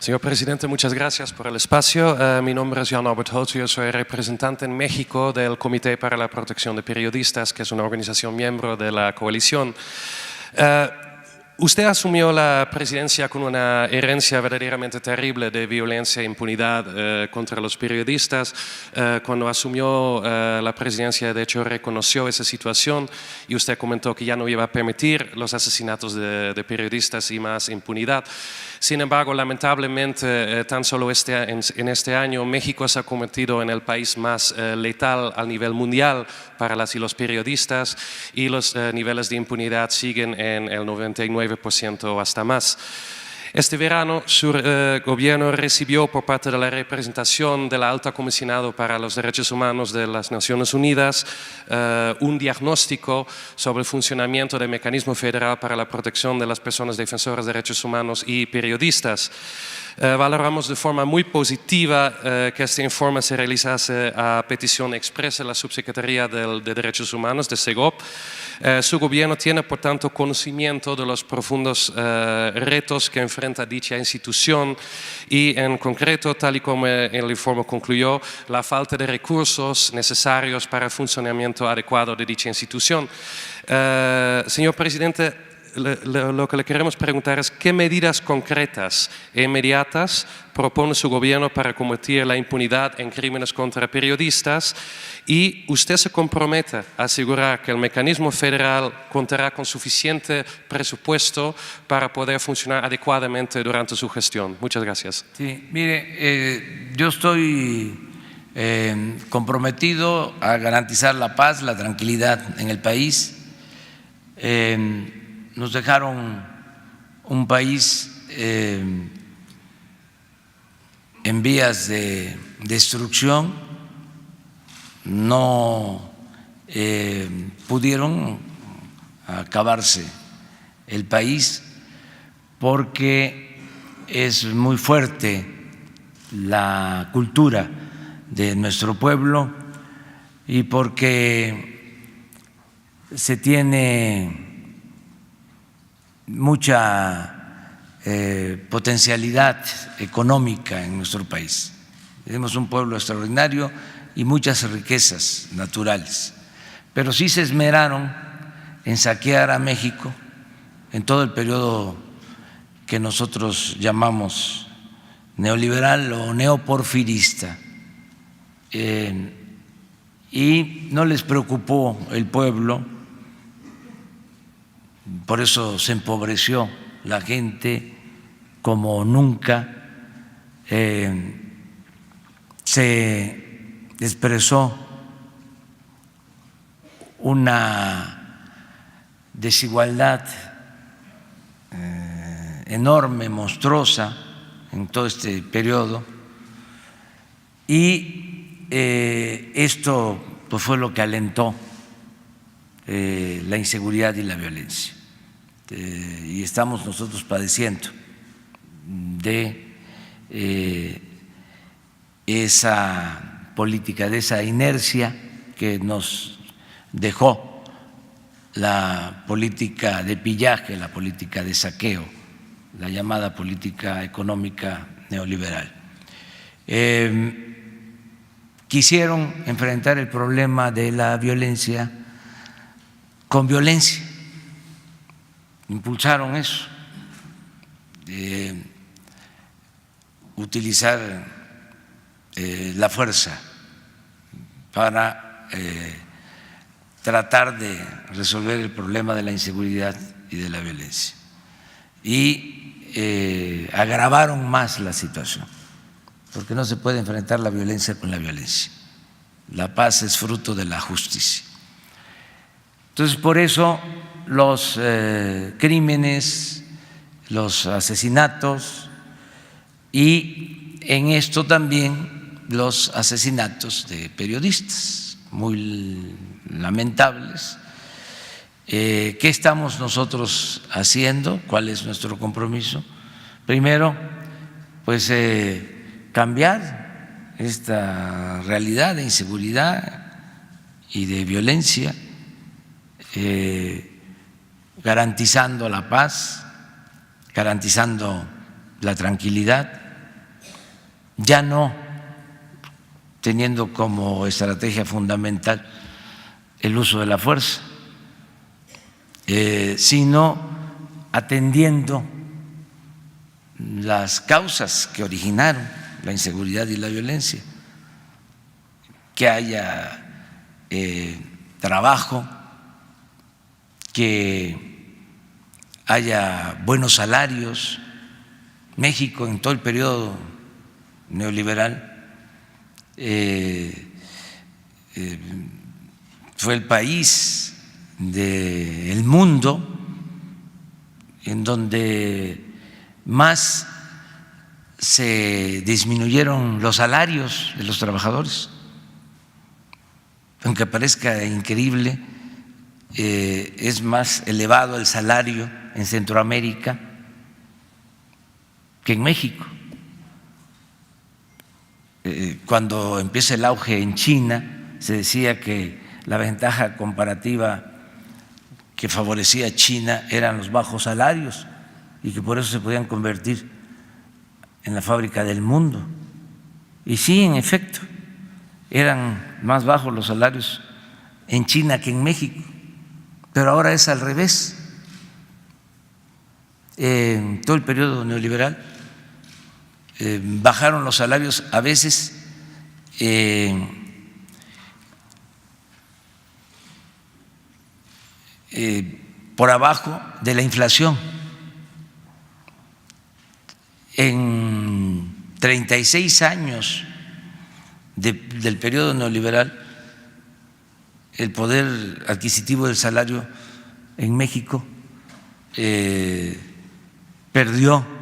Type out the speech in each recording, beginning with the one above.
Señor presidente, muchas gracias por el espacio. Mi nombre es Jan Albert Houtz, yo soy representante en México del Comité para la Protección de Periodistas, que es una organización miembro de la coalición. Usted asumió la presidencia con una herencia verdaderamente terrible de violencia e impunidad contra los periodistas. Cuando asumió la presidencia, de hecho, reconoció esa situación y usted comentó que ya no iba a permitir los asesinatos de periodistas y más impunidad. Sin embargo, lamentablemente, tan solo en este año, México se ha convertido en el país más letal a nivel mundial para las y los periodistas, y los niveles de impunidad siguen en el 99% o hasta más. Este verano su gobierno recibió por parte de la representación de la Alta Comisionada para los Derechos Humanos de las Naciones Unidas un diagnóstico sobre el funcionamiento del mecanismo federal para la protección de las personas defensoras de derechos humanos y periodistas. Valoramos de forma muy positiva que este informe se realizase a petición expresa de la Subsecretaría de Derechos Humanos, de SEGOP. Su gobierno tiene, por tanto, conocimiento de los profundos retos que enfrenta dicha institución y, en concreto, tal y como el informe concluyó, la falta de recursos necesarios para el funcionamiento adecuado de dicha institución. Señor presidente, lo que le queremos preguntar es qué medidas concretas e inmediatas propone su gobierno para combatir la impunidad en crímenes contra periodistas, y usted se compromete a asegurar que el mecanismo federal contará con suficiente presupuesto para poder funcionar adecuadamente durante su gestión. Muchas gracias. Sí, mire, yo estoy comprometido a garantizar la paz, la tranquilidad en el país. Nos dejaron un país en vías de destrucción, no pudieron acabarse el país porque es muy fuerte la cultura de nuestro pueblo y porque se tiene mucha potencialidad económica en nuestro país. Tenemos un pueblo extraordinario y muchas riquezas naturales, pero sí se esmeraron en saquear a México en todo el periodo que nosotros llamamos neoliberal o neoporfirista, y no les preocupó el pueblo. Por eso se empobreció la gente como nunca, se expresó una desigualdad enorme, monstruosa en todo este periodo, y esto pues fue lo que alentó la inseguridad y la violencia. Y estamos nosotros padeciendo de esa política, de esa inercia que nos dejó la política de pillaje, la política de saqueo, la llamada política económica neoliberal. Quisieron enfrentar el problema de la violencia con violencia. Impulsaron eso, utilizar la fuerza para tratar de resolver el problema de la inseguridad y de la violencia. Y agravaron más la situación, porque no se puede enfrentar la violencia con la violencia. La paz es fruto de la justicia. Entonces, por eso los crímenes, los asesinatos y en esto también los asesinatos de periodistas, muy lamentables. ¿Qué estamos nosotros haciendo? ¿Cuál es nuestro compromiso? Primero, pues cambiar esta realidad de inseguridad y de violencia, garantizando la paz, garantizando la tranquilidad ya no teniendo como estrategia fundamental el uso de la fuerza, sino atendiendo las causas que originaron la inseguridad y la violencia, que haya trabajo, que haya buenos salarios. México en todo el periodo neoliberal fue el país del mundo en donde más se disminuyeron los salarios de los trabajadores. Aunque parezca increíble, es más elevado el salario en Centroamérica que en México. Cuando empieza el auge en China, se decía que la ventaja comparativa que favorecía a China eran los bajos salarios y que por eso se podían convertir en la fábrica del mundo. Y sí, en efecto, eran más bajos los salarios en China que en México, pero ahora es al revés. En todo el periodo neoliberal bajaron los salarios a veces por abajo de la inflación. En 36 años del periodo neoliberal, el poder adquisitivo del salario en México perdió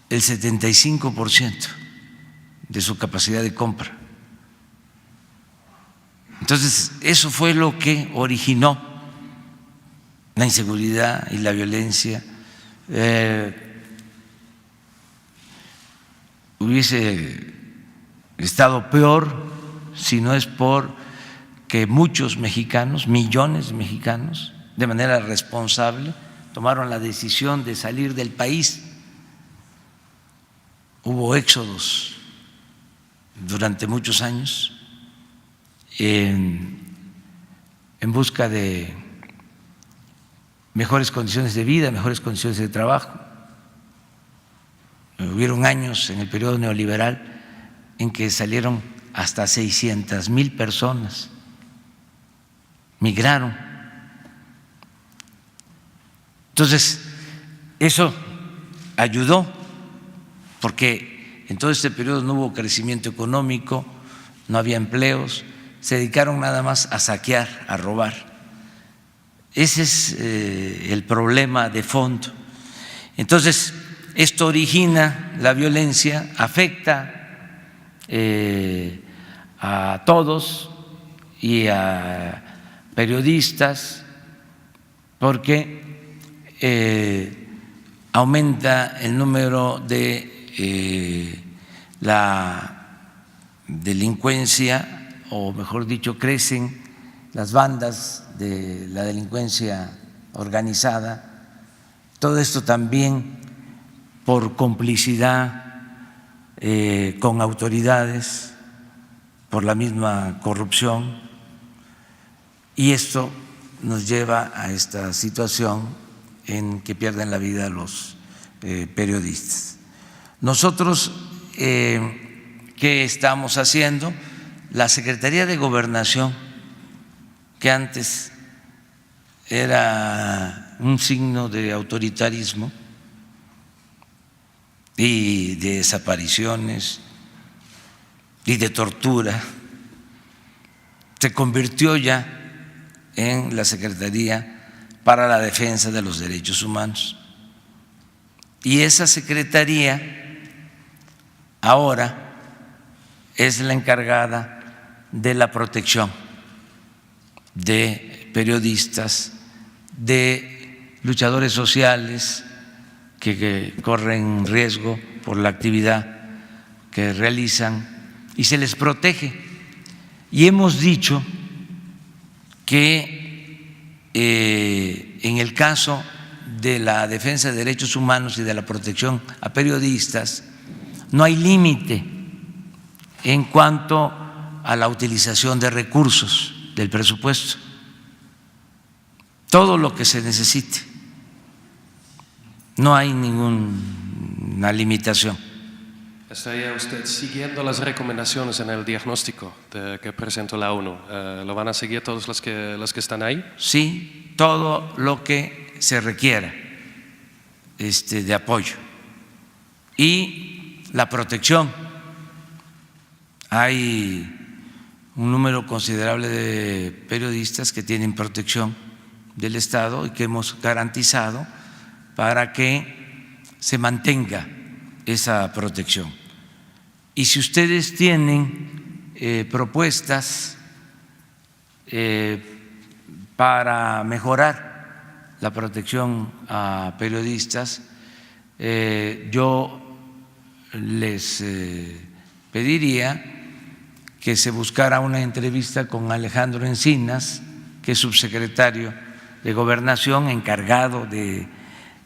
el 75% de su capacidad de compra. Entonces, eso fue lo que originó la inseguridad y la violencia. Hubiese estado peor si no es por que muchos mexicanos, millones de mexicanos, de manera responsable, tomaron la decisión de salir del país. Hubo éxodos durante muchos años en busca de mejores condiciones de vida, mejores condiciones de trabajo. Hubieron años en el periodo neoliberal en que salieron hasta 600,000 personas, migraron. Entonces, eso ayudó, porque en todo este periodo no hubo crecimiento económico, no había empleos, se dedicaron nada más a saquear, a robar. Ese es el problema de fondo. Entonces, esto origina la violencia, afecta a todos y a periodistas, porque aumenta el número de la delincuencia, o mejor dicho, crecen las bandas de la delincuencia organizada. Todo esto también por complicidad con autoridades, por la misma corrupción, y esto nos lleva a esta situación en que pierden la vida los periodistas. Nosotros, ¿qué estamos haciendo? La Secretaría de Gobernación, que antes era un signo de autoritarismo y de desapariciones y de tortura, se convirtió ya en la Secretaría para la Defensa de los Derechos Humanos. Y esa secretaría ahora es la encargada de la protección de periodistas, de luchadores sociales que corren riesgo por la actividad que realizan, y se les protege. Y hemos dicho que en el caso de la defensa de derechos humanos y de la protección a periodistas, no hay límite en cuanto a la utilización de recursos del presupuesto. Todo lo que se necesite. No hay ninguna limitación. ¿Estaría usted siguiendo las recomendaciones en el diagnóstico que presentó la ONU? ¿Lo van a seguir todos los que están ahí? Sí, todo lo que se requiera de apoyo. Y la protección. Hay un número considerable de periodistas que tienen protección del Estado y que hemos garantizado para que se mantenga esa protección. Y si ustedes tienen propuestas para mejorar la protección a periodistas, yo les pediría que se buscara una entrevista con Alejandro Encinas, que es subsecretario de Gobernación encargado de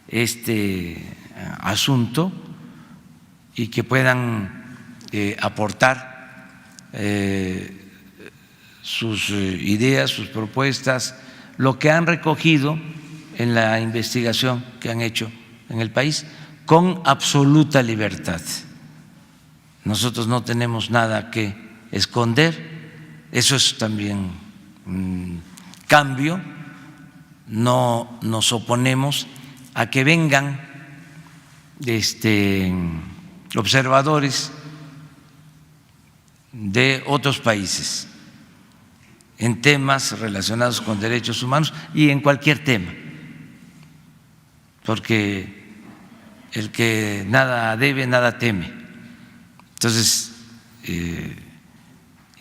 este asunto, y que puedan aportar sus ideas, sus propuestas, lo que han recogido en la investigación que han hecho en el país, con absoluta libertad. Nosotros no tenemos nada que esconder, eso es también un cambio. No nos oponemos a que vengan observadores de otros países en temas relacionados con derechos humanos y en cualquier tema, porque el que nada debe, nada teme. Entonces,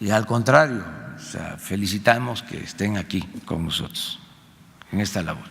y al contrario, felicitamos que estén aquí con nosotros en esta labor.